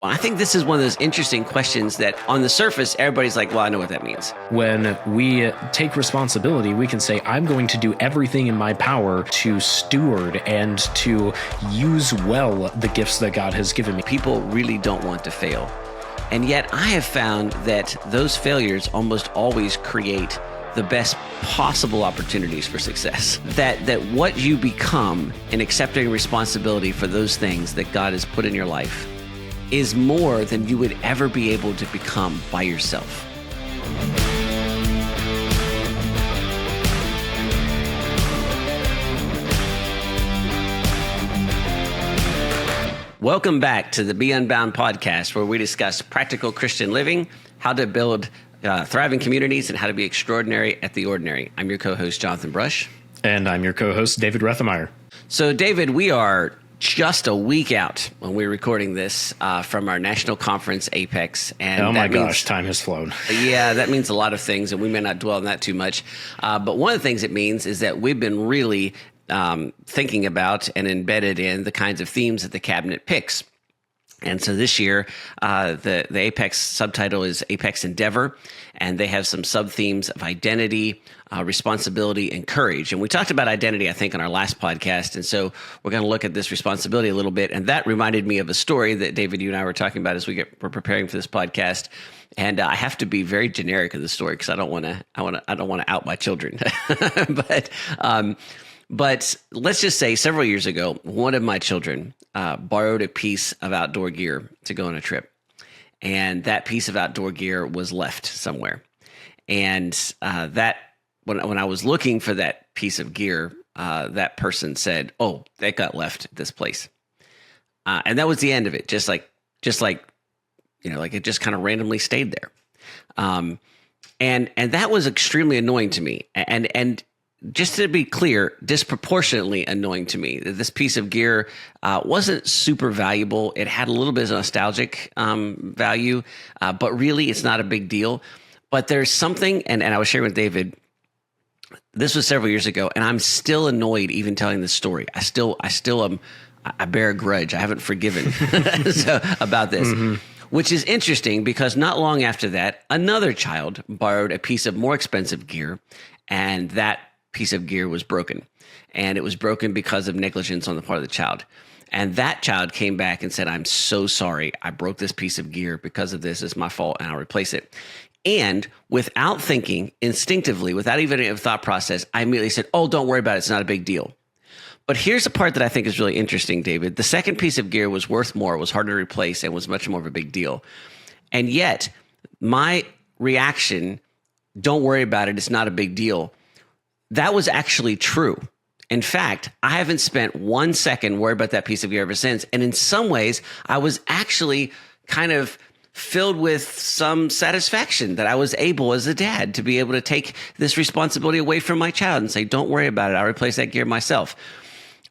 Well, I think this is one of those interesting questions that on the surface, everybody's like, well, I know what that means. When we take responsibility, we can say, I'm going to do everything in my power to steward and to use well the gifts that God has given me. People really don't want to fail. And yet I have found that those failures almost always create the best possible opportunities for success. That what you become in accepting responsibility for those things that God has put in your life is more than you would ever be able to become by yourself. Welcome back to the Be Unbound podcast, where we discuss practical Christian living, how to build thriving communities, and how to be extraordinary at the ordinary. I'm your co-host, Jonathan Brush. And I'm your co-host, David Rethemeyer. So, David, we are just a week out when we're recording this from our national conference, Apex. And oh my gosh, time has flown. Yeah, that means a lot of things, and we may not dwell on that too much. But one of the things it means is that we've been really thinking about and embedded in the kinds of themes that the cabinet picks. And so this year, the Apex subtitle is Apex Endeavor, and they have some sub-themes of identity, responsibility, and courage. And we talked about identity, I think, on our last podcast. And so we're going to look at this responsibility a little bit. And that reminded me of a story that David, you and I were talking about as we're preparing for this podcast. And I have to be very generic in the story because I don't want to out my children. But let's just say several years ago, one of my children borrowed a piece of outdoor gear to go on a trip. And that piece of outdoor gear was left somewhere. And when I was looking for that piece of gear, that person said, "Oh, that got left at this place." And that was the end of it. Just like, like it just kind of randomly stayed there. And that was extremely annoying to me. And just to be clear, disproportionately annoying to me. This piece of gear wasn't super valuable. It had a little bit of nostalgic value, but really it's not a big deal. But there's something, and I was sharing with David, this was several years ago, and I'm still annoyed even telling this story. I bear a grudge. I haven't forgiven about this. Mm-hmm. Which is interesting because not long after that, another child borrowed a piece of more expensive gear, and that piece of gear was broken. And it was broken because of negligence on the part of the child. And that child came back and said, "I'm so sorry. I broke this piece of gear because of this. It's my fault, and I'll replace it." And without thinking, instinctively, without even a thought process, I immediately said, "Oh, don't worry about it. It's not a big deal." But here's the part that I think is really interesting, David. The second piece of gear was worth more, was harder to replace, and was much more of a big deal. And yet, my reaction, "Don't worry about it. It's not a big deal," that was actually true. In fact, I haven't spent 1 second worried about that piece of gear ever since. And in some ways, I was actually kind of filled with some satisfaction that I was able as a dad to be able to take this responsibility away from my child and say, "Don't worry about it. I'll replace that gear myself."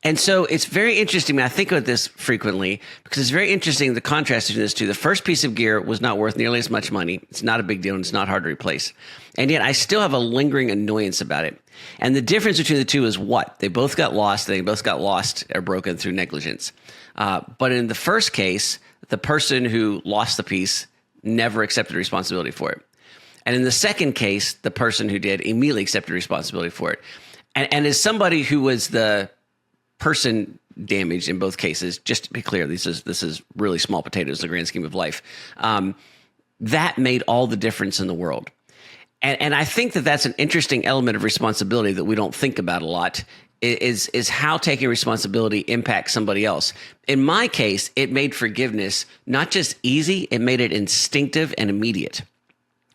And so it's very interesting. I think about this frequently because it's very interesting, the contrast between this two. The first piece of gear was not worth nearly as much money. It's not a big deal, and it's not hard to replace. And yet I still have a lingering annoyance about it. And the difference between the two is what? They both got lost. They both got lost or broken through negligence. But in the first case, the person who lost the piece never accepted responsibility for it. And in the second case, the person who did immediately accepted responsibility for it. And as somebody who was the person damaged in both cases, just to be clear, this is really small potatoes in the grand scheme of life. That made all the difference in the world. And I think that that's an interesting element of responsibility that we don't think about a lot, is how taking responsibility impacts somebody else. In my case, it made forgiveness not just easy, it made it instinctive and immediate.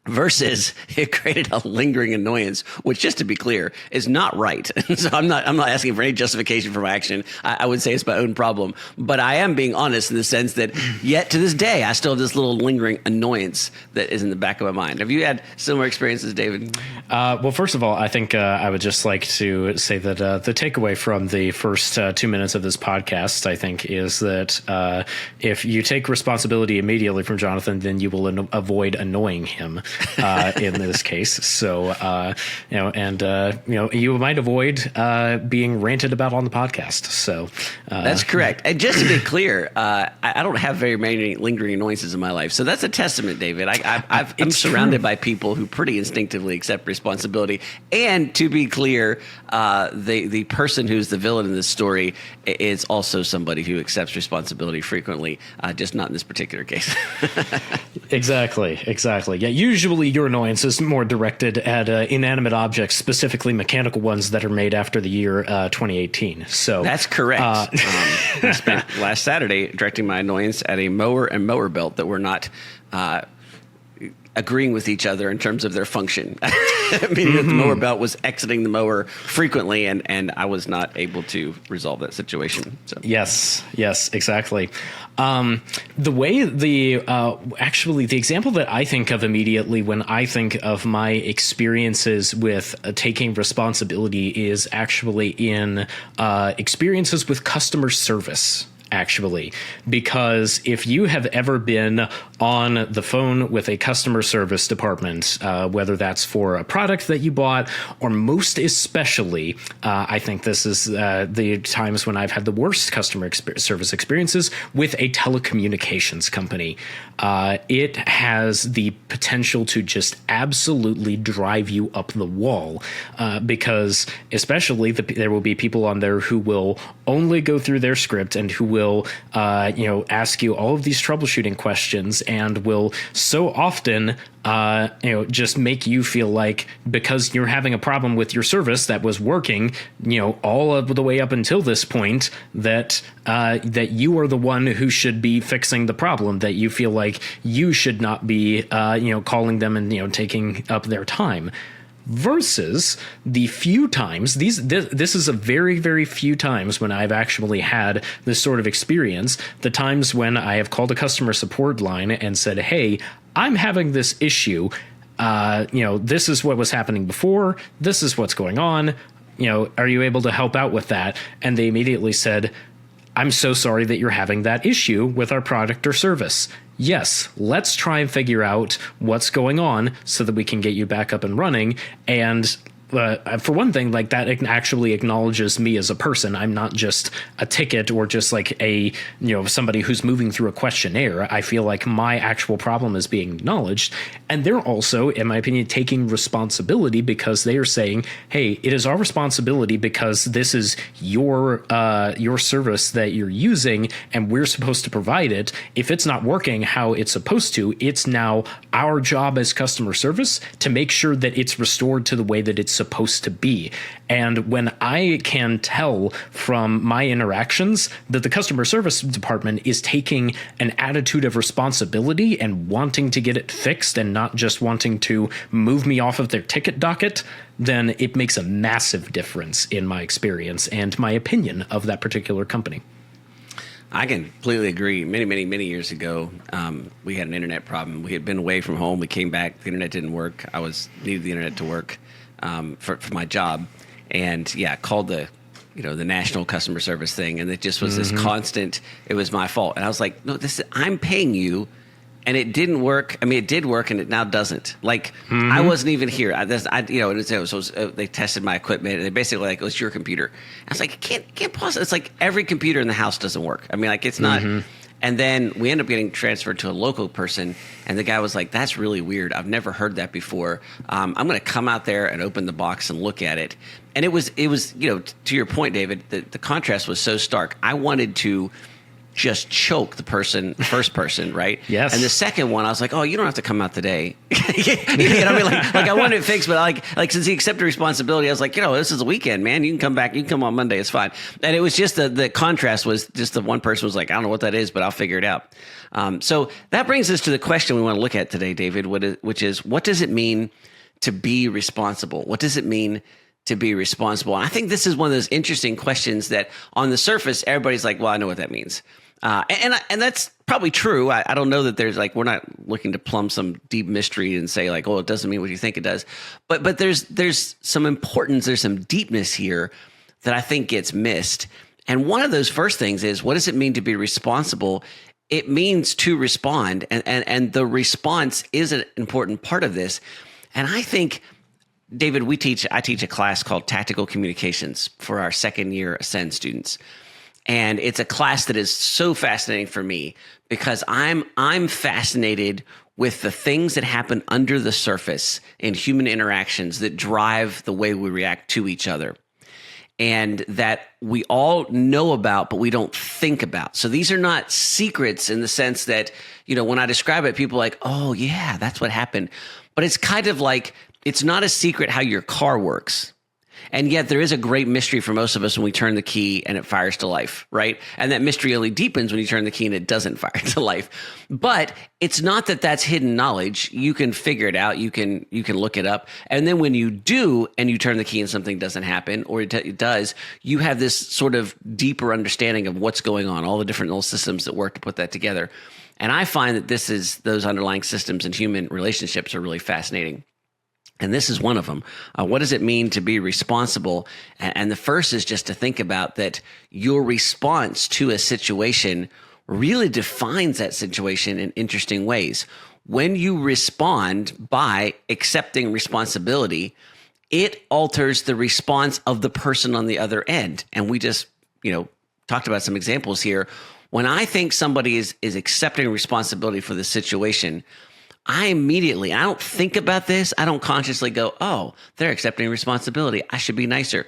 Versus it created a lingering annoyance, which, just to be clear, is not right. So I'm not asking for any justification for my action. I would say it's my own problem, but I am being honest in the sense that yet to this day, I still have this little lingering annoyance that is in the back of my mind. Have you had similar experiences, David? Well, first of all, I think I would just like to say that the takeaway from the first 2 minutes of this podcast, I think, is that if you take responsibility immediately from Jonathan, then you will avoid annoying him. in this case. So, you might avoid being ranted about on the podcast. So that's correct. And just to be clear, I don't have very many lingering annoyances in my life. So that's a testament, David. I'm surrounded by people who pretty instinctively accept responsibility. And to be clear, the person who's the villain in this story is also somebody who accepts responsibility frequently, just not in this particular case. Exactly. Yeah. Usually your annoyance is more directed at inanimate objects, specifically mechanical ones that are made after the year 2018. So that's correct. I spent last Saturday directing my annoyance at a mower and mower belt that were not agreeing with each other in terms of their function, meaning that the mower belt was exiting the mower frequently, and I was not able to resolve that situation. So. Yes, exactly. The way actually the example that I think of immediately when I think of my experiences with taking responsibility is actually in experiences with customer service. Actually, because if you have ever been on the phone with a customer service department, whether that's for a product that you bought, or most especially, I think this is the times when I've had the worst customer service experiences with a telecommunications company. It has the potential to just absolutely drive you up the wall, because especially there will be people on there who will only go through their script and who will ask you all of these troubleshooting questions and will so often just make you feel like because you're having a problem with your service that was working, all of the way up until this point, that you are the one who should be fixing the problem, that you feel like you should not be, calling them and, taking up their time. Versus the few times, this is a very, very few times when I've actually had this sort of experience, the times when I have called a customer support line and said, hey, I'm having this issue. This is what was happening before. This is what's going on. Are you able to help out with that? And they immediately said, I'm so sorry that you're having that issue with our product or service. Yes, let's try and figure out what's going on so that we can get you back up and running. And for one thing, like that actually acknowledges me as a person. I'm not just a ticket or just like somebody who's moving through a questionnaire. I feel like my actual problem is being acknowledged. And they're also, in my opinion, taking responsibility because they are saying, hey, it is our responsibility because this is your service that you're using and we're supposed to provide it. If it's not working how it's supposed to, it's now our job as customer service to make sure that it's restored to the way that it's supposed to be. And when I can tell from my interactions that the customer service department is taking an attitude of responsibility and wanting to get it fixed and not just wanting to move me off of their ticket docket, then it makes a massive difference in my experience and my opinion of that particular company. I can completely agree. Many years ago, we had an internet problem. We had been away from home. We came back. The internet didn't work. Needed the internet to work for my job, and called the national customer service thing, and it just was this constant. It was my fault, and I was like, no, I'm paying you. And it didn't work. I mean, it did work, and it now doesn't. Like, I wasn't even here. They tested my equipment, and they basically like, it's your computer. I was like, can't pause. It's like every computer in the house doesn't work. I mean, like it's not. And then we end up getting transferred to a local person, and the guy was like, that's really weird. I've never heard that before. I'm going to come out there and open the box and look at it. And it was to your point, David, the contrast was so stark. I wanted to just choke the first person, right? Yes. And the second one, I was like, oh, you don't have to come out today. I mean, like I wanted it fixed, but like since he accepted responsibility, I was like, this is a weekend, man. You can come back. You can come on Monday. It's fine. And it was just the contrast was just the one person was like, I don't know what that is, but I'll figure it out. So that brings us to the question we want to look at today, David, which is what does it mean to be responsible? What does it mean to be responsible? And I think this is one of those interesting questions that on the surface, everybody's like, well, I know what that means. And that's probably true. I don't know that there's we're not looking to plumb some deep mystery and say like, oh, it doesn't mean what you think it does. But there's some importance, there's some deepness here that I think gets missed. And one of those first things is, what does it mean to be responsible? it means to respond. And the response is an important part of this. And I think, David, I teach a class called Tactical Communications for our second year Ascend students. And it's a class that is so fascinating for me because I'm fascinated with the things that happen under the surface in human interactions that drive the way we react to each other, and that we all know about, but we don't think about. So these are not secrets in the sense that, when I describe it, people are like, oh yeah, that's what happened. But it's kind of like, it's not a secret how your car works. And yet there is a great mystery for most of us when we turn the key and it fires to life, right? And that mystery only deepens when you turn the key and it doesn't fire to life. But it's not that that's hidden knowledge. You can figure it out. You can look it up. And then when you do and you turn the key and something doesn't happen, or it does, you have this sort of deeper understanding of what's going on, all the different little systems that work to put that together. And I find that those underlying systems in human relationships are really fascinating. And this is one of them. What does it mean to be responsible? And the first is just to think about that your response to a situation really defines that situation in interesting ways. When you respond by accepting responsibility, it alters the response of the person on the other end. And we just, talked about some examples here. When I think somebody is accepting responsibility for the situation, I don't think about this. I don't consciously go, oh, they're accepting responsibility, I should be nicer.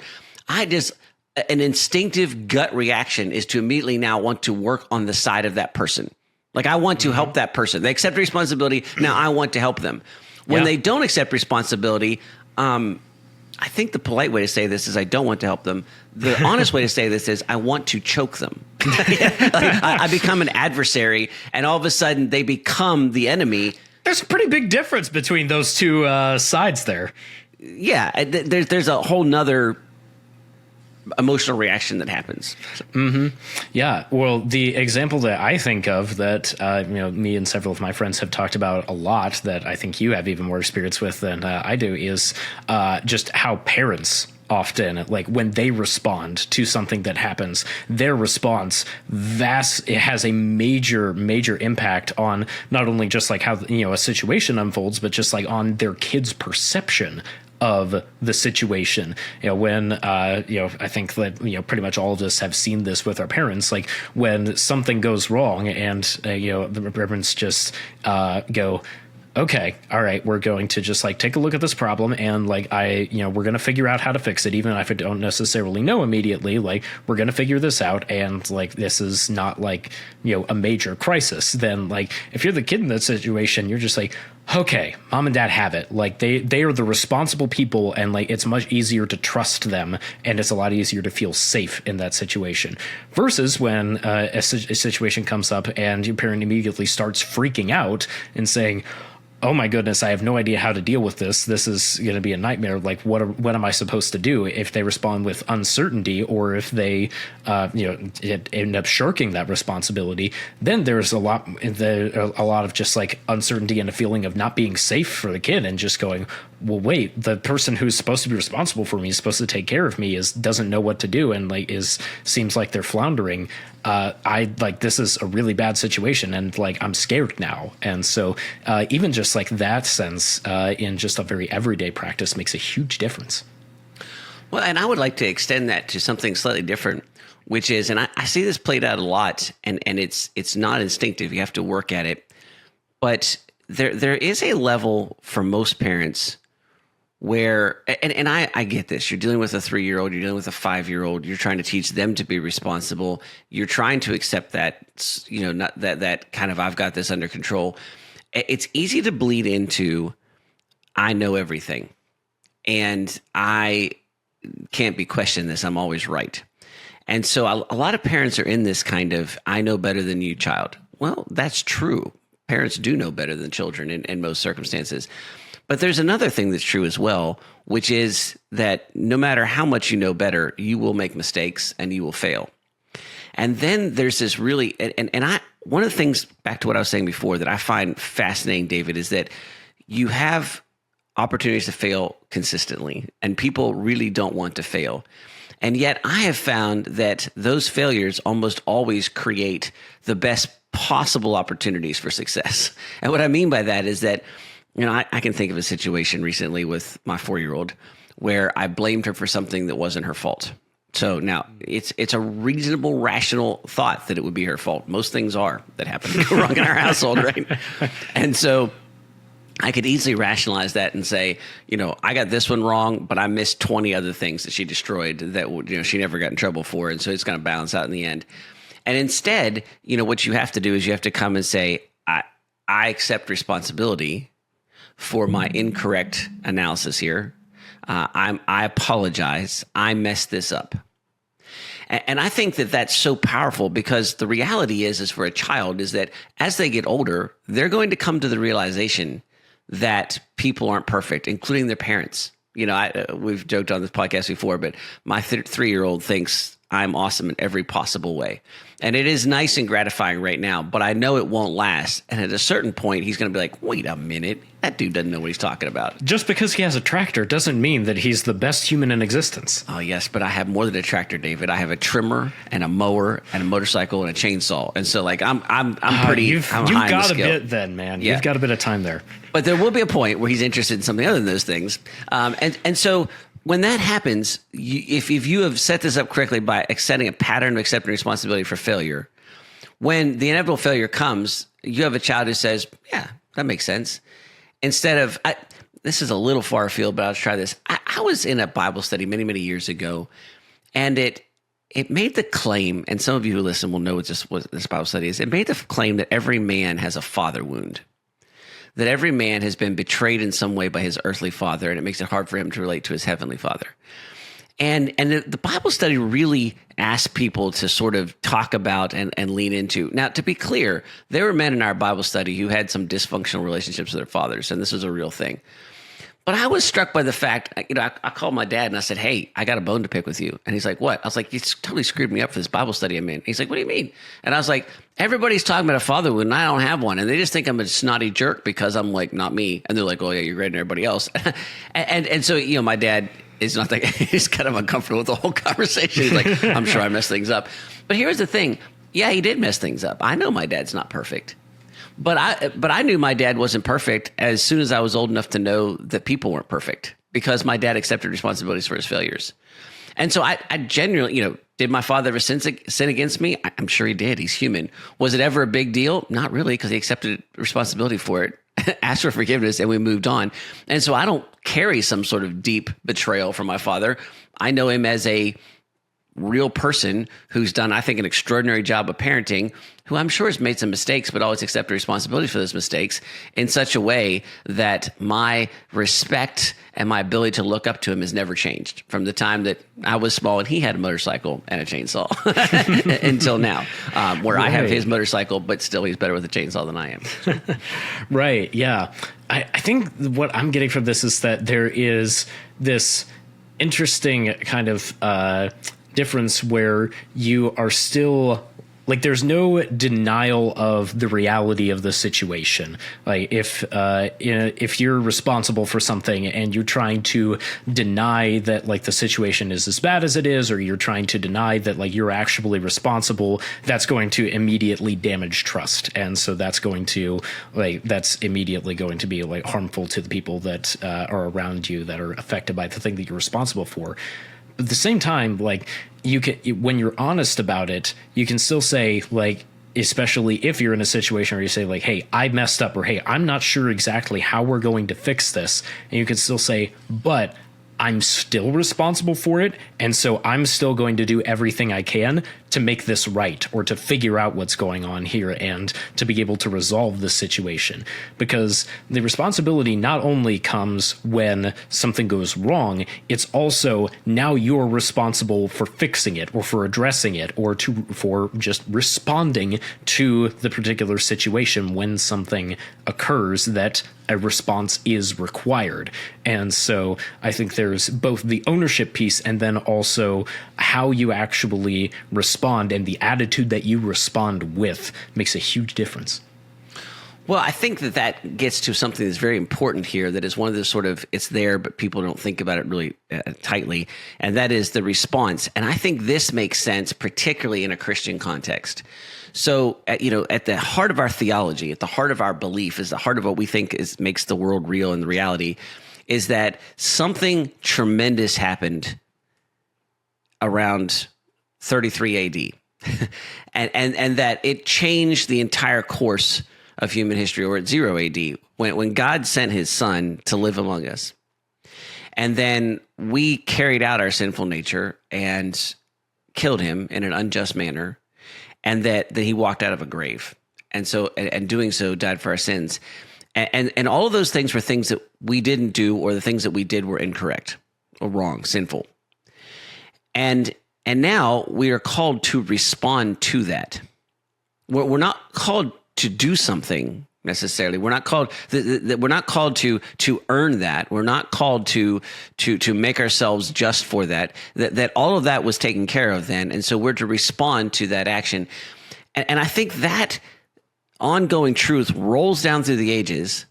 An instinctive gut reaction is to immediately now want to work on the side of that person. Like, I want to help that person. They accept responsibility. Now I want to help them. When they don't accept responsibility, I think the polite way to say this is I don't want to help them. The honest way to say this is I want to choke them. I become an adversary, and all of a sudden they become the enemy. There's a pretty big difference between those two sides there. Yeah, there's a whole nother emotional reaction that happens. Mm-hmm. Yeah. Well, the example that I think of that me and several of my friends have talked about a lot, that I think you have even more experience with than I do, is just how parents often, like, when they respond to something that happens, their response it has a major impact on not only just like how a situation unfolds, but just like on their kids' perception of the situation. When I think that pretty much all of us have seen this with our parents, like when something goes wrong and the parents just go, okay, all right, we're going to just like take a look at this problem, and like we're going to figure out how to fix it, even if I don't necessarily know immediately. Like, we're going to figure this out, and like this is not like a major crisis. Then like if you're the kid in that situation, you're just like, okay, mom and dad have it. Like they are the responsible people, and like it's much easier to trust them, and it's a lot easier to feel safe in that situation. Versus when a situation comes up and your parent immediately starts freaking out and saying, oh my goodness, I have no idea how to deal with this. This is going to be a nightmare. Like, what am I supposed to do? If they respond with uncertainty, or if they, end up shirking that responsibility, then there's a lot of just like uncertainty and a feeling of not being safe for the kid, and just going, well, wait, the person who's supposed to be responsible for me, is supposed to take care of me, doesn't know what to do, and like seems like they're floundering. This is a really bad situation, and like I'm scared now. And so even just like that sense in just a very everyday practice makes a huge difference. Well, and I would like to extend that to something slightly different, which is, and I see this played out a lot, and it's not instinctive. You have to work at it. But there is a level for most parents where, and I get this, you're dealing with a 3-year-old, you're dealing with a 5-year-old, you're trying to teach them to be responsible. You're trying to accept that, not that kind of, I've got this under control. It's easy to bleed into, I know everything, and I can't be questioned this, I'm always right. And so a lot of parents are in this kind of, I know better than you, child. Well, that's true. Parents do know better than children in most circumstances. But there's another thing that's true as well, which is that no matter how much you know better, you will make mistakes and you will fail. And then there's this really, one of the things, back to what I was saying before, that I find fascinating, David, is that you have opportunities to fail consistently, and people really don't want to fail. And yet I have found that those failures almost always create the best possible opportunities for success. And what I mean by that is that, I can think of a situation recently with my 4-year-old where I blamed her for something that wasn't her fault. So now it's a reasonable, rational thought that it would be her fault. Most things are that happen to go wrong in our household, right? And so I could easily rationalize that and say, I got this one wrong, but I missed 20 other things that she destroyed that she never got in trouble for. And so it's going to balance out in the end. And instead, what you have to do is you have to come and say, I accept responsibility for my incorrect analysis here. I apologize. I messed this up. And I think that that's so powerful because the reality is for a child is that as they get older, they're going to come to the realization that people aren't perfect, including their parents. We've joked on this podcast before, but my 3-year-old thinks I'm awesome in every possible way. And it is nice and gratifying right now, but I know it won't last. And at a certain point, he's going to be like, wait a minute, that dude doesn't know what he's talking about. Just because he has a tractor doesn't mean that he's the best human in existence. Oh, yes, but I have more than a tractor, David. I have a trimmer and a mower and a motorcycle and a chainsaw. And so I'm pretty You've high got in the a scale. bit then, man. Yeah. You've got a bit of time there. But there will be a point where he's interested in something other than those things. And so when that happens, if you have set this up correctly by setting a pattern of accepting responsibility for failure, when the inevitable failure comes, you have a child who says, yeah, that makes sense. Instead of, this is a little far afield, but I'll try this. I was in a Bible study many, many years ago, and it made the claim, and some of you who listen will know what this Bible study is. It made the claim that every man has a father wound, that every man has been betrayed in some way by his earthly father, and it makes it hard for him to relate to his heavenly father. And the Bible study really asked people to sort of talk about and lean into. Now, to be clear, there were men in our Bible study who had some dysfunctional relationships with their fathers, and this was a real thing. But I was struck by the fact, I called my dad and I said, hey, I got a bone to pick with you. And he's like, what? I was like, you totally screwed me up for this Bible study I'm in. He's like, what do you mean? And I was like, everybody's talking about a father wound and I don't have one. And they just think I'm a snotty jerk because I'm like, not me. And they're like, oh yeah, you're greater than everybody else. and so, my dad is not that, he's kind of uncomfortable with the whole conversation. He's like, I'm sure I messed things up. But here's the thing. Yeah, he did mess things up. I know my dad's not perfect. But I knew my dad wasn't perfect as soon as I was old enough to know that people weren't perfect because my dad accepted responsibilities for his failures. And so I genuinely, did my father ever sin against me? I'm sure he did. He's human. Was it ever a big deal? Not really, because he accepted responsibility for it, asked for forgiveness, and we moved on. And so I don't carry some sort of deep betrayal from my father. I know him as a real person who's done, I think, an extraordinary job of parenting, who I'm sure has made some mistakes, but always accepted responsibility for those mistakes in such a way that my respect and my ability to look up to him has never changed from the time that I was small and he had a motorcycle and a chainsaw until now, where I have his motorcycle, but still he's better with a chainsaw than I am. Right. Yeah. I think what I'm getting from this is that there is this interesting kind of difference where you are still like there's no denial of the reality of the situation. Like if you're responsible for something and you're trying to deny that like the situation is as bad as it is, or you're trying to deny that like you're actually responsible, that's going to immediately damage trust. And so that's immediately going to be like harmful to the people that are around you that are affected by the thing that you're responsible for. But at the same time, like you can, when you're honest about it, you can still say like, especially if you're in a situation where you say like, hey, I messed up, or hey, I'm not sure exactly how we're going to fix this. And you can still say, but I'm still responsible for it. And so I'm still going to do everything I can to make this right, or to figure out what's going on here and to be able to resolve the situation. Because the responsibility not only comes when something goes wrong, it's also now you're responsible for fixing it or for addressing it or for just responding to the particular situation when something occurs that a response is required. And so I think there's both the ownership piece and then also how you actually respond, and the attitude that you respond with makes a huge difference. Well, I think that that gets to something that's very important here. That is one of the sort of, it's there, but people don't think about it really tightly. And that is the response. And I think this makes sense, particularly in a Christian context. So, at the heart of our theology, at the heart of our belief, is the heart of what we think makes the world real and the reality, is that something tremendous happened around 33 AD. and that it changed the entire course of human history, or at 0 AD, when God sent his son to live among us. And then we carried out our sinful nature and killed him in an unjust manner, and that he walked out of a grave. And so, and doing so, died for our sins. And all of those things were things that we didn't do, or the things that we did were incorrect or wrong, sinful. And now we are called to respond to that. We're not called to do something necessarily. We're not called. We're not called to earn that. We're not called to make ourselves just for that. That all of that was taken care of then, and so we're to respond to that action. And I think that ongoing truth rolls down through the ages,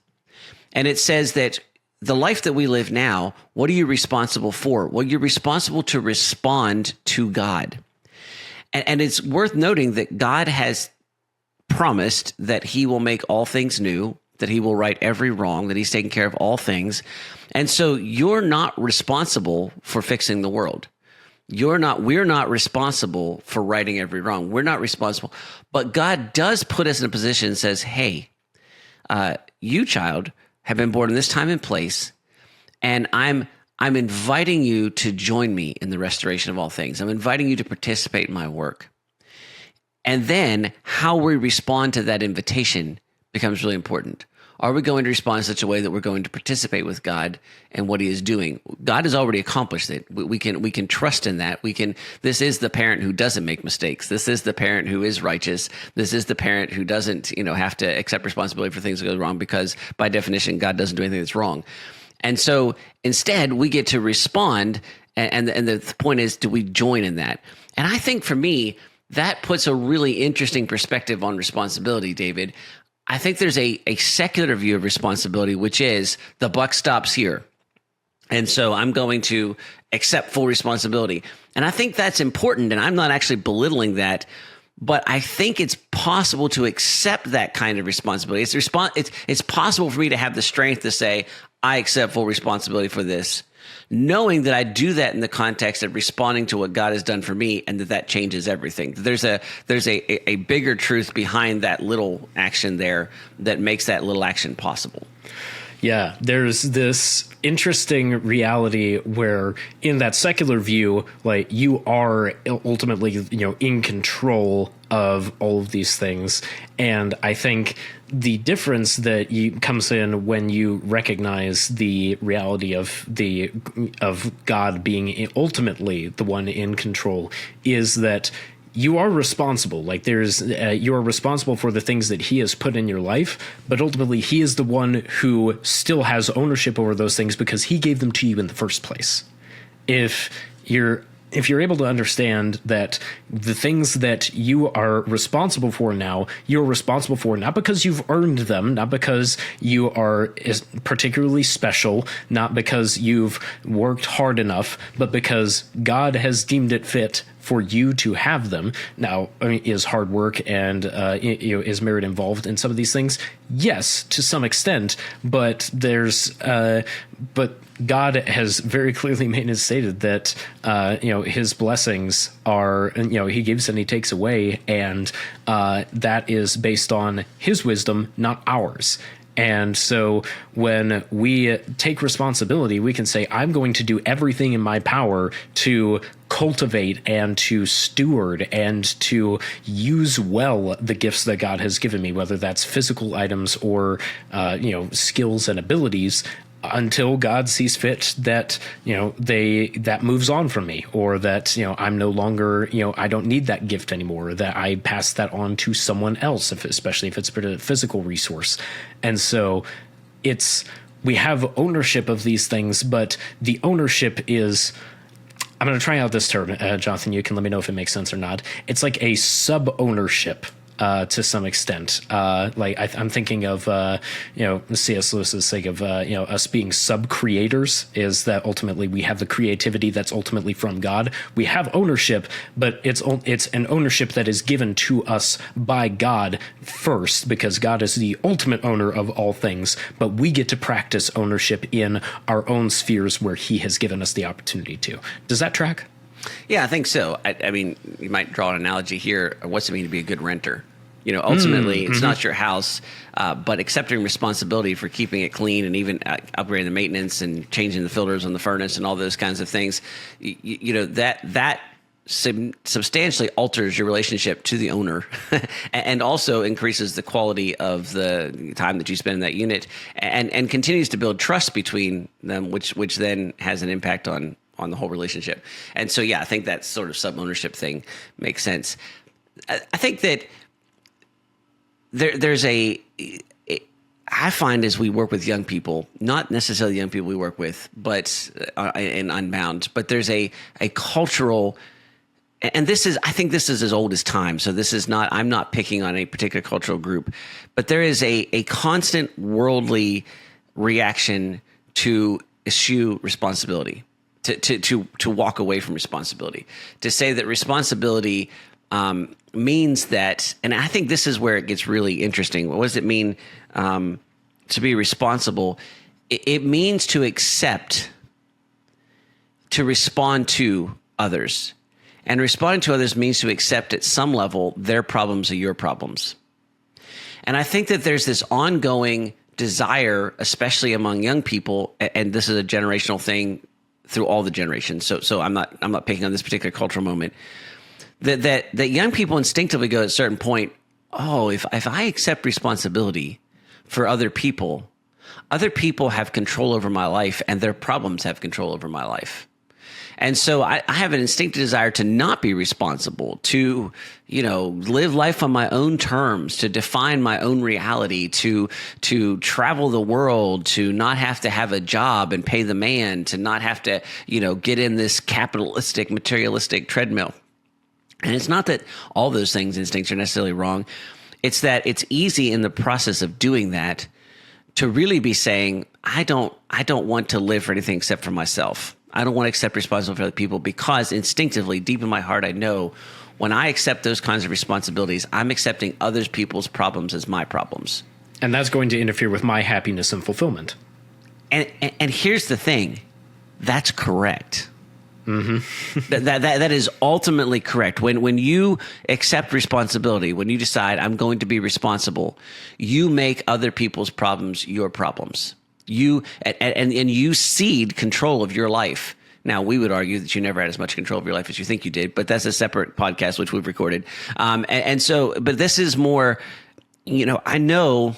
and it says that the life that we live now, what are you responsible for? Well, you're responsible to respond to God. And it's worth noting that God has promised that he will make all things new, that he will right every wrong, that he's taking care of all things. And so you're not responsible for fixing the world. We're not responsible for righting every wrong. We're not responsible. But God does put us in a position and says, hey, you, child, have been born in this time and place, and I'm inviting you to join me in the restoration of all things. I'm inviting you to participate in my work. And then how we respond to that invitation becomes really important. Are we going to respond in such a way that we're going to participate with God and what he is doing? God has already accomplished it. We can trust in that. This is the parent who doesn't make mistakes. This is the parent who is righteous. This is the parent who doesn't, have to accept responsibility for things that go wrong, because by definition, God doesn't do anything that's wrong. And so instead we get to respond. And the point is, do we join in that? And I think for me, that puts a really interesting perspective on responsibility, David. I think there's a secular view of responsibility, which is the buck stops here. And so I'm going to accept full responsibility. And I think that's important. And I'm not actually belittling that, but I think it's possible to accept that kind of responsibility. It's possible for me to have the strength to say, I accept full responsibility for this, knowing that I do that in the context of responding to what God has done for me, and that changes everything. There's a bigger truth behind that little action there that makes that little action possible. Yeah, there's this interesting reality where in that secular view, like, you are ultimately, in control of all of these things. And I think the difference that comes in when you recognize the reality of God being ultimately the one in control is that you are responsible. Like, you are responsible for the things that he has put in your life, but ultimately he is the one who still has ownership over those things because he gave them to you in the first place. If you're able to understand that the things that you are responsible for now, you're responsible for not because you've earned them, not because you are particularly special, not because you've worked hard enough, but because God has deemed it fit for you to have them. Now, is hard work and is merit involved in some of these things? Yes, to some extent, but but God has very clearly made it stated that his blessings are, he gives and he takes away, and that is based on his wisdom, not ours. And so when we take responsibility, we can say, I'm going to do everything in my power to cultivate and to steward and to use well the gifts that God has given me, whether that's physical items or, skills and abilities, until God sees fit that, that moves on from me, or that, I'm no longer, I don't need that gift anymore, that I pass that on to someone else, especially if it's a physical resource. And so we have ownership of these things, but the ownership is, I'm going to try out this term, Jonathan, you can let me know if it makes sense or not. It's like a sub-ownership to some extent. I'm thinking of C.S. Lewis's sake of us being sub-creators, is that ultimately we have the creativity that's ultimately from God. We have ownership, but it's an ownership that is given to us by God first, because God is the ultimate owner of all things, but we get to practice ownership in our own spheres where he has given us the opportunity to. Does that track? Yeah, I think so. I mean, you might draw an analogy here. What's it mean to be a good renter? Ultimately, it's not your house, but accepting responsibility for keeping it clean and even upgrading the maintenance and changing the filters on the furnace and all those kinds of things. That substantially alters your relationship to the owner and also increases the quality of the time that you spend in that unit and continues to build trust between them, which then has an impact on the whole relationship. And so, yeah, I think that sort of sub-ownership thing makes sense. I think that there's I find as we work with young people, not necessarily young people we work with, but in Unbound, but there's a cultural, and I think this is as old as time. So this is not, I'm not picking on a particular cultural group, but there is a constant worldly reaction to eschew responsibility. To walk away from responsibility, to say that responsibility means that, and I think this is where it gets really interesting. What does it mean to be responsible? It means to accept, to respond to others. And responding to others means to accept at some level their problems are your problems. And I think that there's this ongoing desire, especially among young people, and this is a generational thing through all the generations. So I'm not picking on this particular cultural moment. That young people instinctively go at a certain point, oh, if I accept responsibility for other people have control over my life and their problems have control over my life. And so I have an instinctive desire to not be responsible, to, live life on my own terms, to define my own reality, to travel the world, to not have to have a job and pay the man, to not have to, get in this capitalistic, materialistic treadmill. And it's not that all those things, instincts, are necessarily wrong. It's that it's easy in the process of doing that to really be saying, I don't want to live for anything except for myself. I don't want to accept responsibility for other people, because instinctively, deep in my heart, I know when I accept those kinds of responsibilities, I'm accepting other people's problems as my problems. And that's going to interfere with my happiness and fulfillment. And here's the thing. That's correct. Mm-hmm. that is ultimately correct. When you accept responsibility, when you decide I'm going to be responsible, you make other people's problems your problems. You and you cede control of your life. Now, we would argue that you never had as much control of your life as you think you did, but that's a separate podcast which we've recorded. But this is more, I know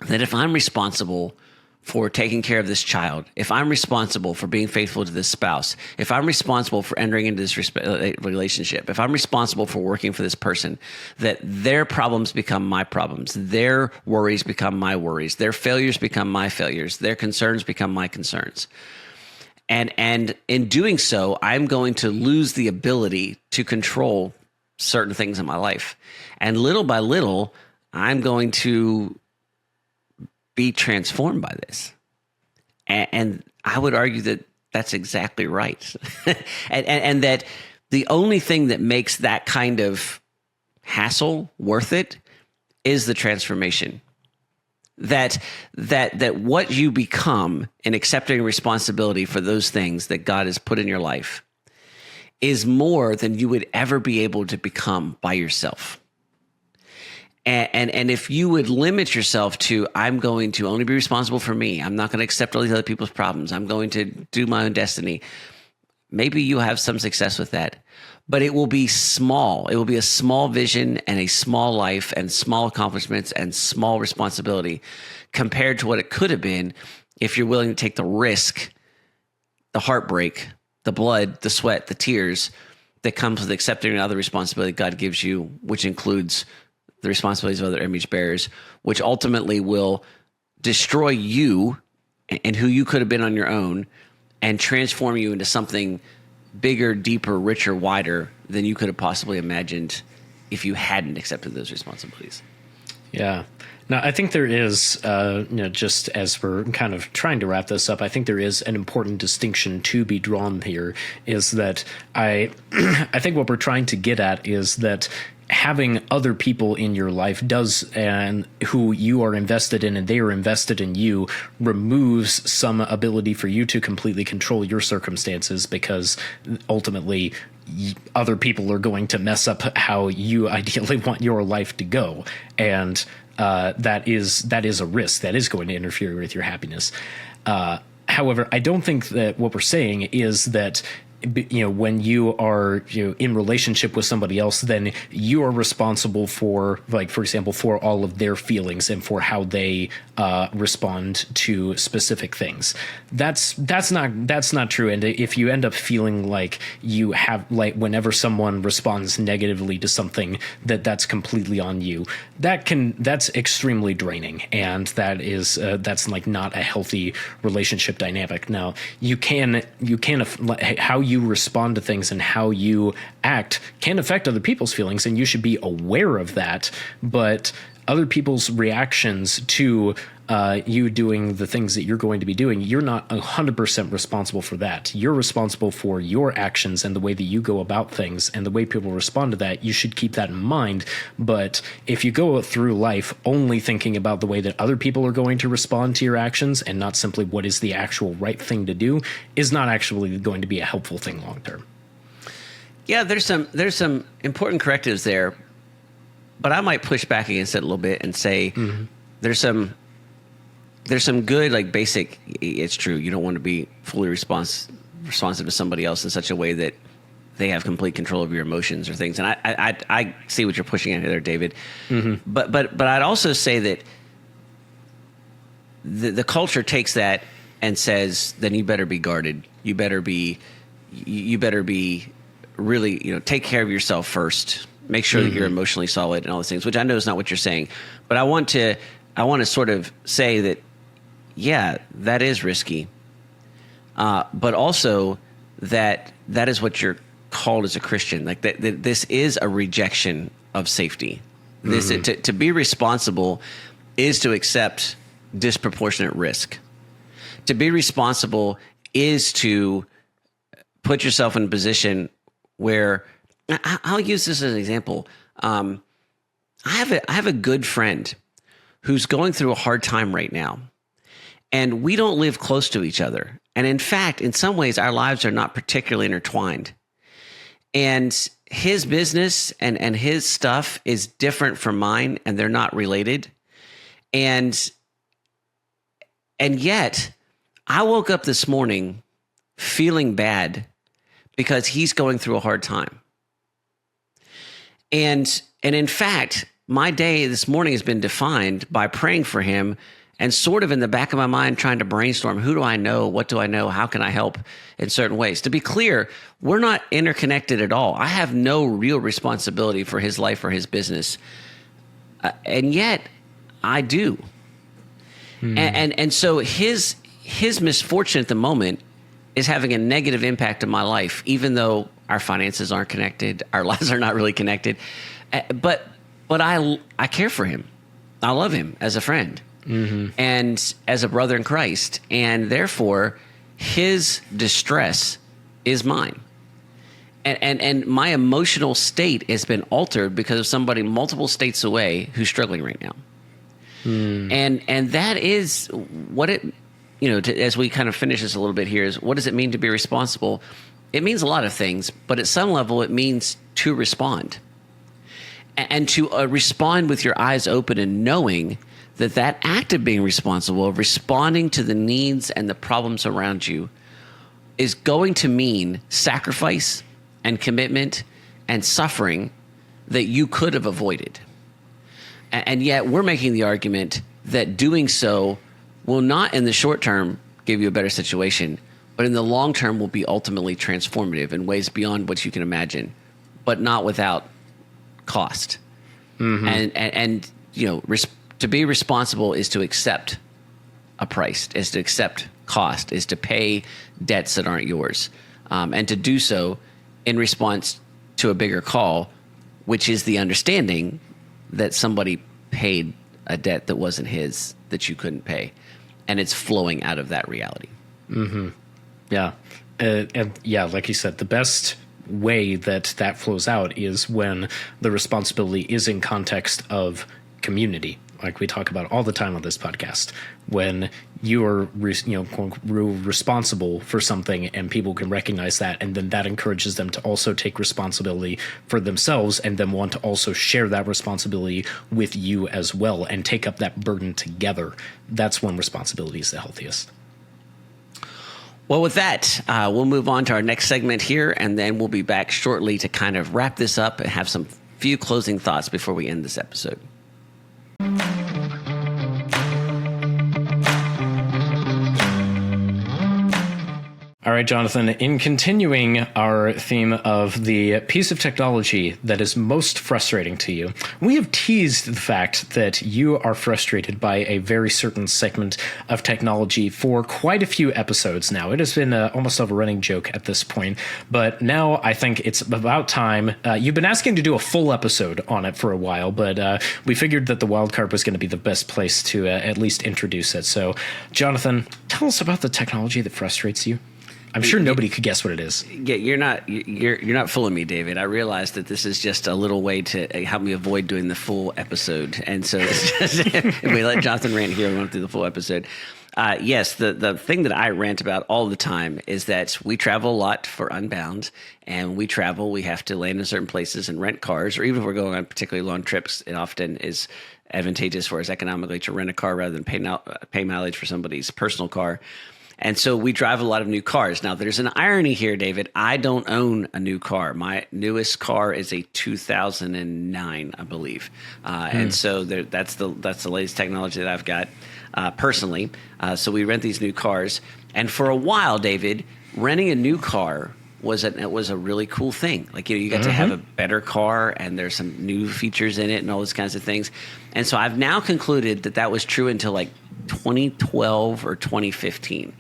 that if I'm responsible for taking care of this child, if I'm responsible for being faithful to this spouse, if I'm responsible for entering into this relationship, if I'm responsible for working for this person, that their problems become my problems, their worries become my worries, their failures become my failures, their concerns become my concerns. And in doing so, I'm going to lose the ability to control certain things in my life. And little by little, I'm going to be transformed by this. And I would argue that that's exactly right. and that the only thing that makes that kind of hassle worth it is the transformation. That what you become in accepting responsibility for those things that God has put in your life is more than you would ever be able to become by yourself. And if you would limit yourself to, I'm going to only be responsible for me, I'm not going to accept all these other people's problems, I'm going to do my own destiny, maybe you have some success with that. But it will be small. It will be a small vision and a small life and small accomplishments and small responsibility compared to what it could have been if you're willing to take the risk, the heartbreak, the blood, the sweat, the tears that comes with accepting another responsibility God gives you, which includes the responsibilities of other image bearers, which ultimately will destroy you and who you could have been on your own and transform you into something bigger, deeper, richer, wider than you could have possibly imagined if you hadn't accepted those responsibilities. Yeah. Now, I think there is, just as we're kind of trying to wrap this up, I think there is an important distinction to be drawn here, is that I think what we're trying to get at is that having other people in your life and who you are invested in and they are invested in you removes some ability for you to completely control your circumstances, because ultimately other people are going to mess up how you ideally want your life to go. And that is a risk that is going to interfere with your happiness. However, I don't think that what we're saying is that, when you are in relationship with somebody else, then you are responsible for, like, for example, for all of their feelings and for how they respond to specific things. That's not true. And if you end up feeling like you have, like, whenever someone responds negatively to something, that's completely on you, that's extremely draining, and that's like not a healthy relationship dynamic. Now, you can how you respond to things and how you act can affect other people's feelings, and you should be aware of that. But other people's reactions to you doing the things that you're going to be doing, you're not 100% responsible for that. You're responsible for your actions and the way that you go about things and the way people respond to that. You should keep that in mind. But if you go through life only thinking about the way that other people are going to respond to your actions and not simply what is the actual right thing to do, is not actually going to be a helpful thing long term. Yeah, there's some important correctives there, but I might push back against it a little bit and say there's some good, like, basic. It's true. You don't want to be fully responsive to somebody else in such a way that they have complete control of your emotions or things. And I see what you're pushing at there, David. But I'd also say that the culture takes that and says, then you better be guarded. You better be really, take care of yourself first. Make sure that you're emotionally solid and all those things, which I know is not what you're saying. But I want to sort of say that, yeah, that is risky. But also that is what you're called as a Christian. Like that this is a rejection of safety. This to be responsible is to accept disproportionate risk. To be responsible is to put yourself in a position where, I'll use this as an example. I have a good friend who's going through a hard time right now, and we don't live close to each other. And in fact, in some ways, our lives are not particularly intertwined. And his business and his stuff is different from mine, and they're not related. And yet, I woke up this morning feeling bad because he's going through a hard time. And in fact, my day this morning has been defined by praying for him and sort of in the back of my mind trying to brainstorm, who do I know? What do I know? How can I help in certain ways? To be clear, we're not interconnected at all. I have no real responsibility for his life or his business. And yet I do. And so his misfortune at the moment is having a negative impact on my life, even though our finances aren't connected, our lives are not really connected. But I care for him. I love him as a friend and as a brother in Christ. And therefore, his distress is mine. And my emotional state has been altered because of somebody multiple states away who's struggling right now. And that is what it, as we kind of finish this a little bit here, is what does it mean to be responsible? It means a lot of things, but at some level it means to respond. And to respond with your eyes open and knowing that act of being responsible, of responding to the needs and the problems around you, is going to mean sacrifice and commitment and suffering that you could have avoided. And yet we're making the argument that doing so will not in the short term give you a better situation, but in the long term will be ultimately transformative in ways beyond what you can imagine, but not without cost. And to be responsible is to accept a price, is to accept cost, is to pay debts that aren't yours, and to do so in response to a bigger call, which is the understanding that somebody paid a debt that wasn't his, that you couldn't pay. And it's flowing out of that reality. Yeah. And yeah, like you said, the best way that flows out is when the responsibility is in context of community, like we talk about all the time on this podcast. When you are responsible for something and people can recognize that, and then that encourages them to also take responsibility for themselves and then want to also share that responsibility with you as well and take up that burden together. That's when responsibility is the healthiest. Well, with that, we'll move on to our next segment here, and then we'll be back shortly to kind of wrap this up and have some few closing thoughts before we end this episode. All right, Jonathan, in continuing our theme of the piece of technology that is most frustrating to you, we have teased the fact that you are frustrated by a very certain segment of technology for quite a few episodes now. It has been almost a running joke at this point, but now I think it's about time. You've been asking to do a full episode on it for a while, but we figured that the wildcard was going to be the best place to at least introduce it. So, Jonathan, tell us about the technology that frustrates you. I'm sure nobody could guess what it is. Yeah, you're not fooling me, David. I realized that this is just a little way to help me avoid doing the full episode, and so if we let Jonathan rant here, we won't do the full episode. Yes, the thing that I rant about all the time is that we travel a lot for Unbound, and we have to land in certain places and rent cars, or even if we're going on particularly long trips, it often is advantageous for us economically to rent a car rather than pay mileage for somebody's personal car. And so we drive a lot of new cars. Now, there's an irony here, David. I don't own a new car. My newest car is a 2009, I believe. And so that's the latest technology that I've got personally. So we rent these new cars. And for a while, David, renting a new car was a really cool thing. Like, you got to have a better car, and there's some new features in it and all those kinds of things. And so I've now concluded that was true until like 2012 or 2015.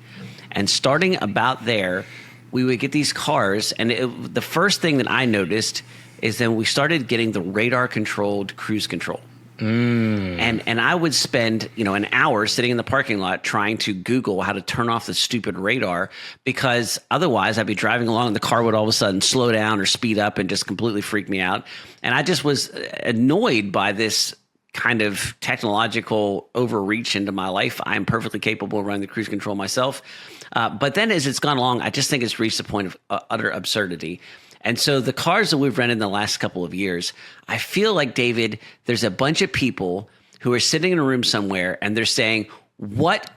And starting about there, we would get these cars, and the first thing that I noticed is then we started getting the radar-controlled cruise control. And I would spend an hour sitting in the parking lot trying to Google how to turn off the stupid radar, because otherwise I'd be driving along and the car would all of a sudden slow down or speed up and just completely freak me out. And I just was annoyed by this kind of technological overreach into my life. I'm perfectly capable of running the cruise control myself. But then as it's gone along, I just think it's reached a point of utter absurdity. And so the cars that we've rented in the last couple of years, I feel like, David, there's a bunch of people who are sitting in a room somewhere and they're saying, what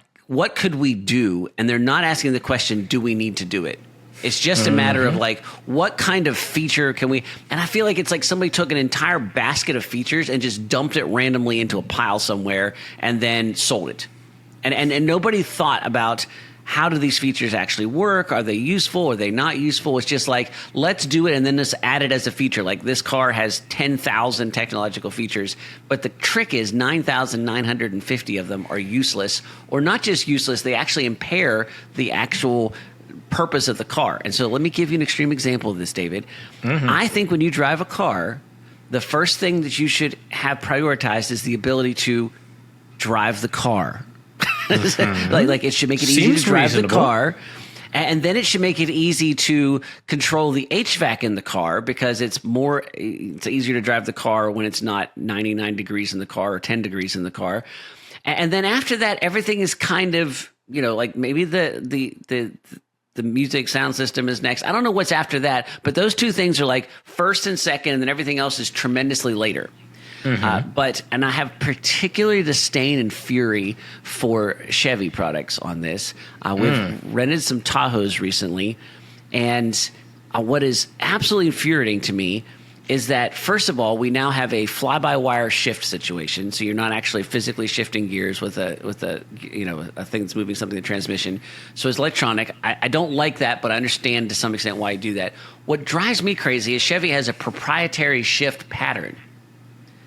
could we do? And they're not asking the question, do we need to do it? It's just a matter of like, what kind of feature can we? And I feel like it's like somebody took an entire basket of features and just dumped it randomly into a pile somewhere and then sold it. And nobody thought about, how do these features actually work? Are they useful? Are they not useful? It's just like, let's do it and then just add it as a feature. Like, this car has 10,000 technological features, but the trick is 9,950 of them are useless, or not just useless, they actually impair the actual purpose of the car. And so let me give you an extreme example of this, David. I think when you drive a car, the first thing that you should have prioritized is the ability to drive the car. Like it should make it easy to drive the car. And then it should make it easy to control the HVAC in the car, because it's easier to drive the car when it's not 99 degrees in the car or 10 degrees in the car. And then after that, everything is kind of, like maybe the music sound system is next. I don't know what's after that, but those two things are like first and second, and then everything else is tremendously later. And I have particularly disdain and fury for Chevy products on this. We've rented some Tahoes recently, and what is absolutely infuriating to me is that, first of all, we now have a fly-by-wire shift situation, so you're not actually physically shifting gears with a thing that's moving something in the transmission. So it's electronic. I don't like that, but I understand to some extent why you do that. What drives me crazy is Chevy has a proprietary shift pattern.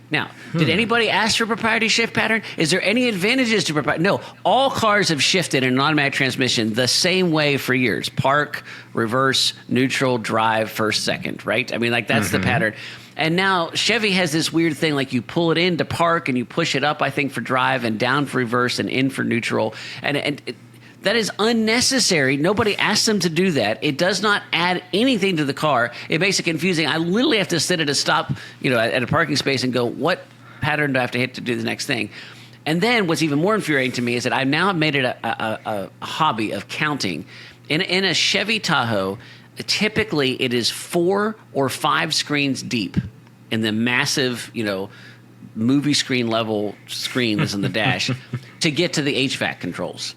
Now, did anybody ask for proprietary shift pattern? Is there any advantages to proprietary? No, all cars have shifted in an automatic transmission the same way for years. Park, reverse, neutral, drive, first, second, right? I mean, like, that's the pattern. And now Chevy has this weird thing, like you pull it in to park and you push it up, I think, for drive and down for reverse and in for neutral. That is unnecessary. Nobody asked them to do that. It does not add anything to the car. It makes it confusing. I literally have to sit at a stop, at a parking space and go, what pattern do I have to hit to do the next thing? And then what's even more infuriating to me is that I've now made it a hobby of counting. In a Chevy Tahoe, typically it is 4 or 5 screens deep in the massive, movie screen level screen that's in the dash to get to the HVAC controls.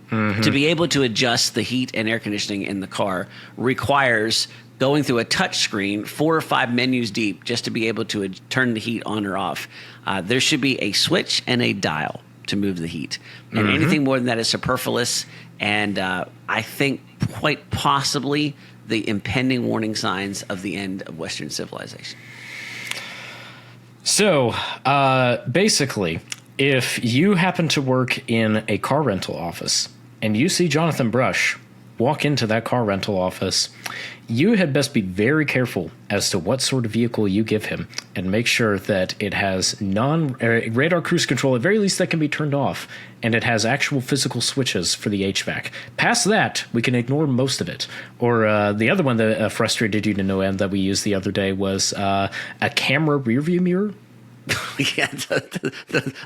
Mm-hmm. To be able to adjust the heat and air conditioning in the car requires going through a touch screen 4 or 5 menus deep just to be able to turn the heat on or off. There should be a switch and a dial to move the heat. And anything more than that is superfluous. And I think quite possibly the impending warning signs of the end of Western civilization. So basically, if you happen to work in a car rental office and you see Jonathan Brush walk into that car rental office, you had best be very careful as to what sort of vehicle you give him and make sure that it has radar cruise control, at very least that can be turned off, and it has actual physical switches for the HVAC. Past that, we can ignore most of it. Or the other one that frustrated you to no end that we used the other day was a camera rearview mirror. Yeah,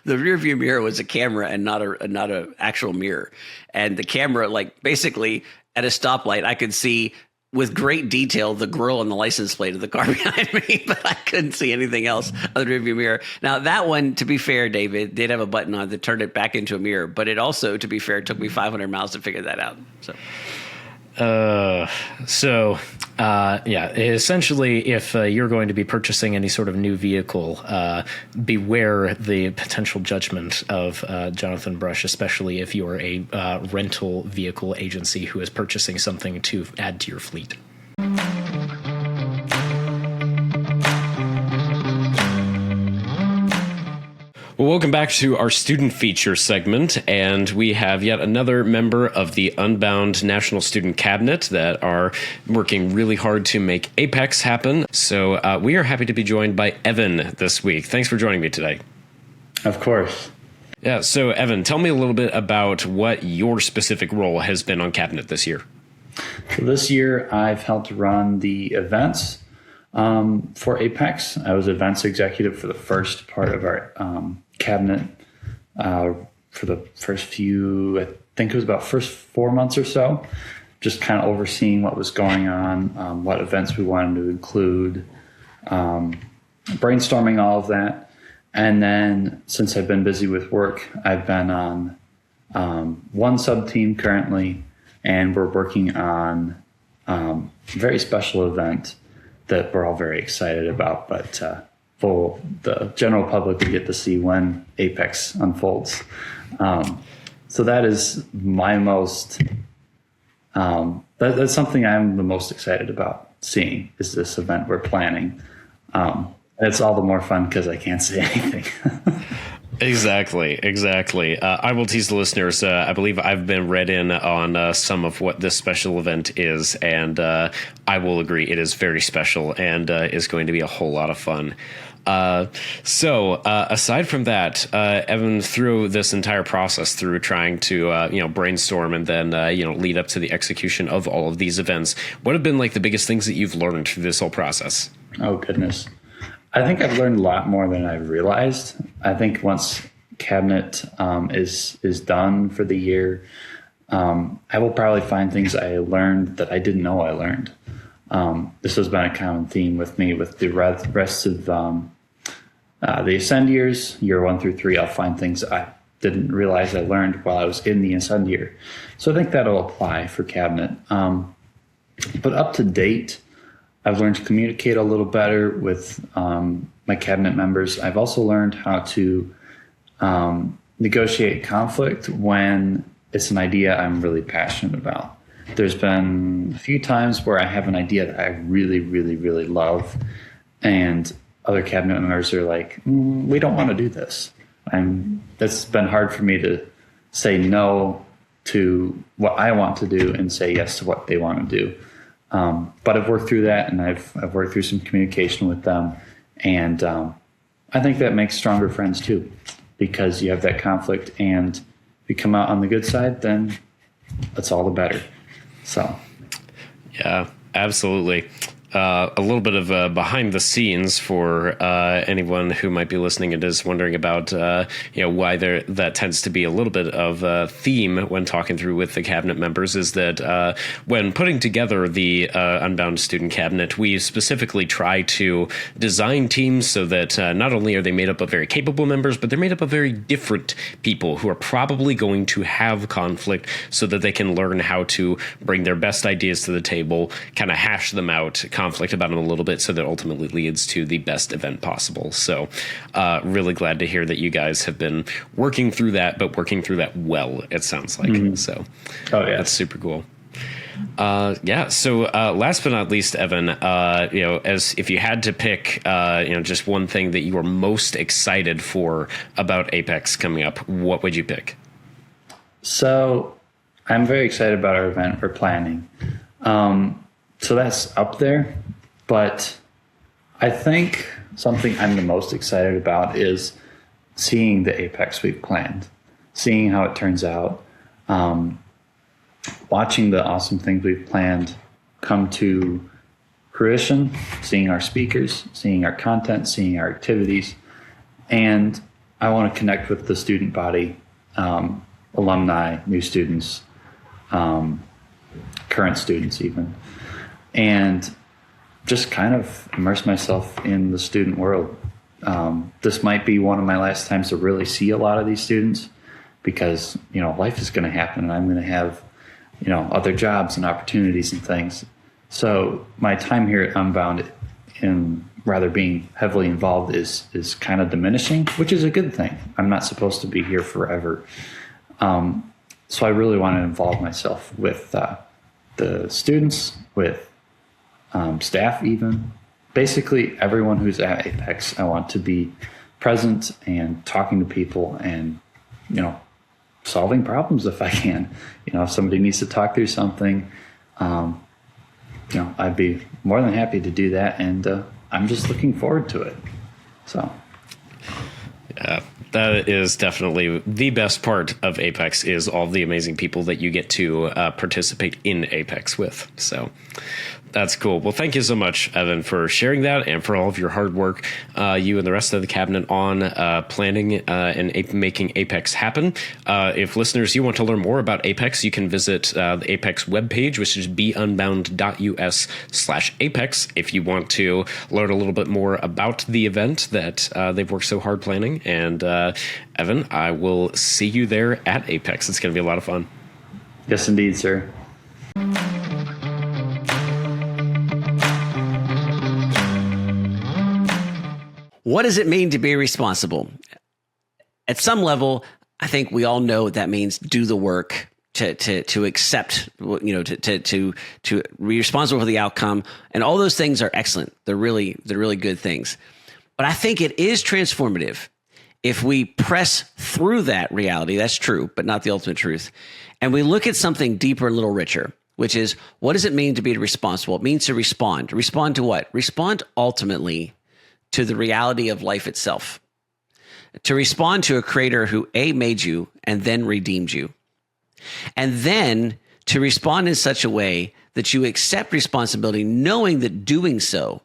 the rear view mirror was a camera and not a actual mirror. And the camera, like basically at a stoplight, I could see with great detail the grill and the license plate of the car behind me, but I couldn't see anything else on the rear view mirror. Now that one, to be fair, David, did have a button on that turned it back into a mirror, but it also, to be fair, took me 500 miles to figure that out. Essentially, if you're going to be purchasing any sort of new vehicle, beware the potential judgment of Jonathan Brush, especially if you're a rental vehicle agency who is purchasing something to add to your fleet. Well, welcome back to our student feature segment, and we have yet another member of the Unbound National Student Cabinet that are working really hard to make Apex happen. So we are happy to be joined by Evan this week. Thanks for joining me today. Of course. Yeah, so Evan, tell me a little bit about what your specific role has been on Cabinet this year. So this year, I've helped run the events for Apex. I was events executive for the first part of our cabinet for the first few, I think it was about first 4 months or so, just kind of overseeing what was going on, what events we wanted to include, brainstorming all of that. And then since I've been busy with work, I've been on one sub-team currently, and we're working on a very special event that we're all very excited about, but for the general public to get to see when Apex unfolds. So that is my most, that's something I'm the most excited about seeing, is this event we're planning. It's all the more fun because I can't say anything. Exactly. I will tease the listeners. I believe I've been read in on some of what this special event is, and I will agree it is very special and is going to be a whole lot of fun. So aside from that, Evan, through this entire process, through trying to brainstorm and then lead up to the execution of all of these events, what have been like the biggest things that you've learned through this whole process? Oh goodness. I think I've learned a lot more than I realized. I think once Cabinet is done for the year, I will probably find things I learned that I didn't know I learned. This has been a common theme with me with the rest of the Ascend years, year 1 through 3. I'll find things I didn't realize I learned while I was in the Ascend year. So I think that'll apply for Cabinet. But up to date, I've learned to communicate a little better with my cabinet members. I've also learned how to negotiate conflict when it's an idea I'm really passionate about. There's been a few times where I have an idea that I really, really, really love, and other cabinet members are like, we don't want to do this. And that's been hard for me to say no to what I want to do and say yes to what they want to do. But I've worked through that, and I've worked through some communication with them, And I think that makes stronger friends too, because you have that conflict, and if you come out on the good side, then it's all the better. So, yeah, absolutely. A little bit of behind the scenes for anyone who might be listening and is wondering about why that tends to be a little bit of a theme when talking through with the cabinet members is that when putting together the Unbound Student Cabinet, we specifically try to design teams so that not only are they made up of very capable members, but they're made up of very different people who are probably going to have conflict, so that they can learn how to bring their best ideas to the table, kind of hash them out, conflict about them a little bit, so that ultimately leads to the best event possible. So really glad to hear that you guys have been working through that, but working through that well, it sounds like. So that's super cool. So last but not least, Evan, as if you had to pick, just one thing that you are most excited for about Apex coming up, what would you pick? So I'm very excited about our event we're planning. So that's up there, but I think something I'm the most excited about is seeing the Apex we've planned, seeing how it turns out, watching the awesome things we've planned come to fruition, seeing our speakers, seeing our content, seeing our activities. And I want to connect with the student body, alumni, new students, current students even, and just kind of immerse myself in the student world. This might be one of my last times to really see a lot of these students, because, life is going to happen and I'm going to have, other jobs and opportunities and things. So my time here at Unbound, in rather being heavily involved, is kind of diminishing, which is a good thing. I'm not supposed to be here forever. So I really want to involve myself with the students, with staff even. Basically, everyone who's at Apex, I want to be present and talking to people and, solving problems if I can. If somebody needs to talk through something, I'd be more than happy to do that. And I'm just looking forward to it. So. Yeah, that is definitely the best part of Apex, is all the amazing people that you get to participate in Apex with. So that's cool. Well, thank you so much, Evan, for sharing that and for all of your hard work, you and the rest of the cabinet, on planning and making Apex happen. If listeners, you want to learn more about Apex, you can visit the Apex webpage, which is beunbound.us/Apex, if you want to learn a little bit more about the event that they've worked so hard planning. And Evan, I will see you there at Apex. It's going to be a lot of fun. Yes, indeed, sir. What does it mean to be responsible? At some level, I think we all know what that means. Do the work to accept, to be responsible for the outcome, and all those things are excellent. They're really good things. But I think it is transformative if we press through that reality. That's true, but not the ultimate truth. And we look at something deeper, a little richer, which is, what does it mean to be responsible? It means to respond. Respond to what? Respond ultimately to the reality of life itself. To respond to a creator who A, made you and then redeemed you. And then to respond in such a way that you accept responsibility, knowing that doing so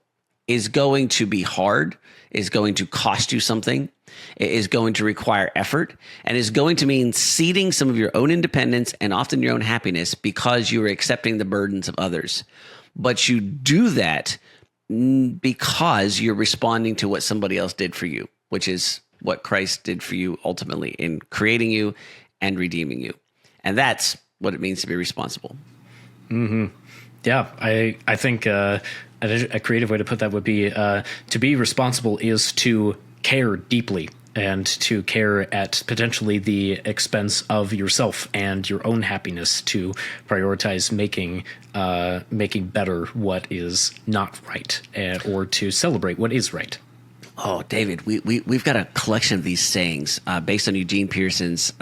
is going to be hard, is going to cost you something, is going to require effort, and is going to mean ceding some of your own independence and often your own happiness because you are accepting the burdens of others. But you do that because you're responding to what somebody else did for you, which is what Christ did for you ultimately in creating you and redeeming you. And that's what it means to be responsible. Mm-hmm. Yeah, I think a creative way to put that would be to be responsible is to care deeply, and to care at potentially the expense of yourself and your own happiness, to prioritize making better what is not right, or to celebrate what is right. Oh, David, we've got a collection of these sayings based on Eugene Peterson's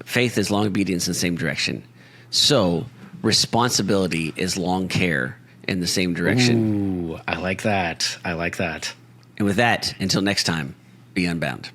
faith is long obedience in the same direction. So responsibility is long care in the same direction. Ooh, I like that. I like that. And with that, until next time, be unbound.